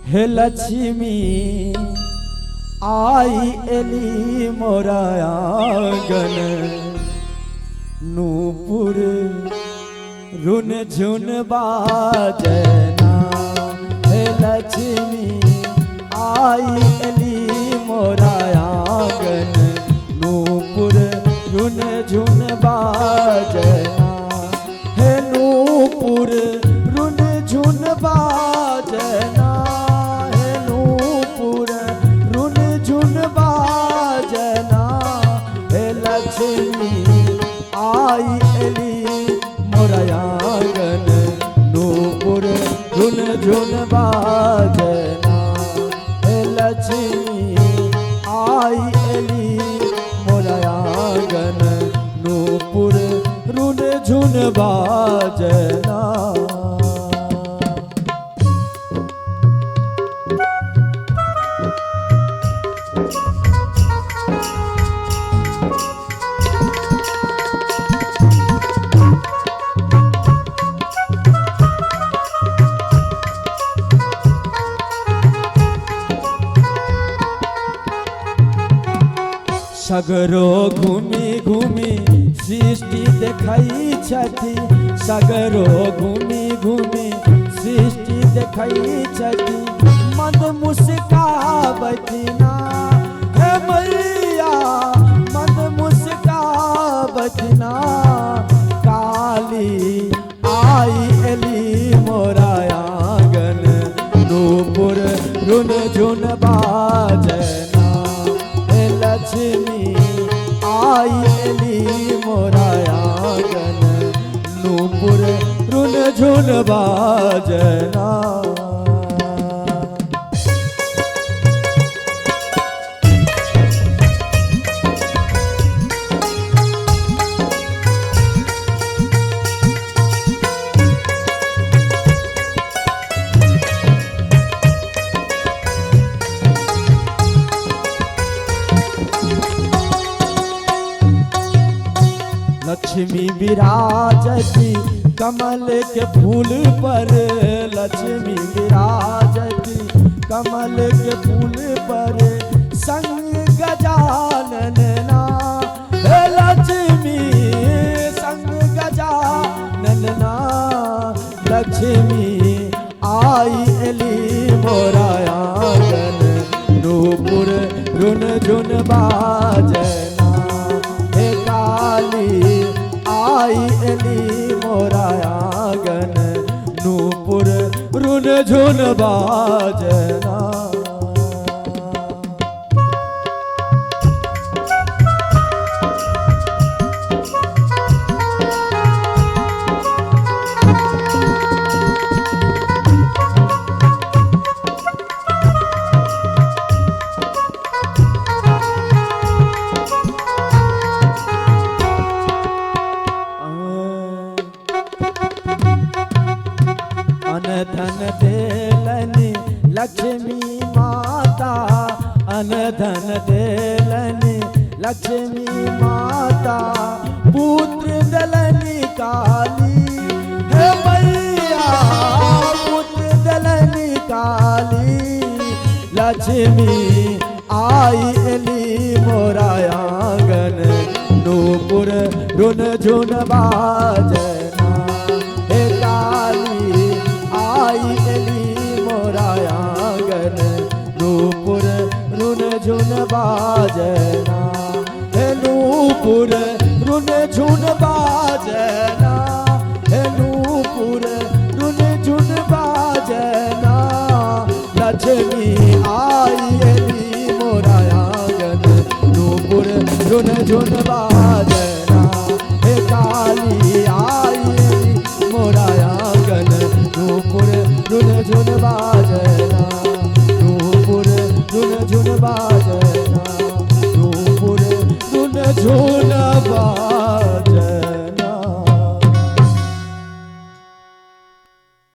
हे लक्ष्मी आई Eli मोरा आंगन Nupur run झुन बाजना। हे लक्ष्मी आई एली मोरा आंगन नूपुर रुन झुन बाजना। हे नूपुर रुन झुन बाजना। हे नूपुर रुन झुन बाजना। हे लक्ष्मी आई एली मोरा आंगन नूपुर रुन झुन बाजना। हे लक्ष्मी आई एली मोरा आंगन नूपुर रुन झुन बाजना। सगरो घूमी घूमी सृष्टि देखाई छथि। सगरो घूमी घूमी सृष्टि देखाई छथि। मंद मुस्कावती ना हे मैया मंद मुस्कावती ना। काली आई एली मोरा आंगन नूपुर रुन झुन बाजना। हे लक्ष्मी आई एली मोरा आंगन नूपुर रुन झुन बाजना। लक्ष्मी विराजती कमल के फूल पर। लक्ष्मी विराजती कमल के फूल पर। संग गजानन ना। हे लक्ष्मी संग गजानन ना। लक्ष्मी आई एली मोरा आंगन नूपुर रुन झुन बाजना। हे काली आई एली मोरा आंगन नूपुर रुन झुन बाजना। अनधन देलनि लक्ष्मी माता। अनधन देलनि लक्ष्मी माता। पुत्र दलनि काली हे मैया पुत्र दलनि काली। लक्ष्मी आई एली मोरा आंगन नूपुर रुन झुन बाजना। हे काली आई एली मोरा आंगन नूपुर रुन झुन बाजना। हे नूपुर रुन झुन बाजना। हे नूपुर रुन झुन बाजना। लक्ष्मी आई एली मोरा आंगन नूपुर रुन झुन बाजना। हे काली आई एली मोरा आंगन नूपुर रुन झुन बाजना। नूपुर रुन झुन बाजना।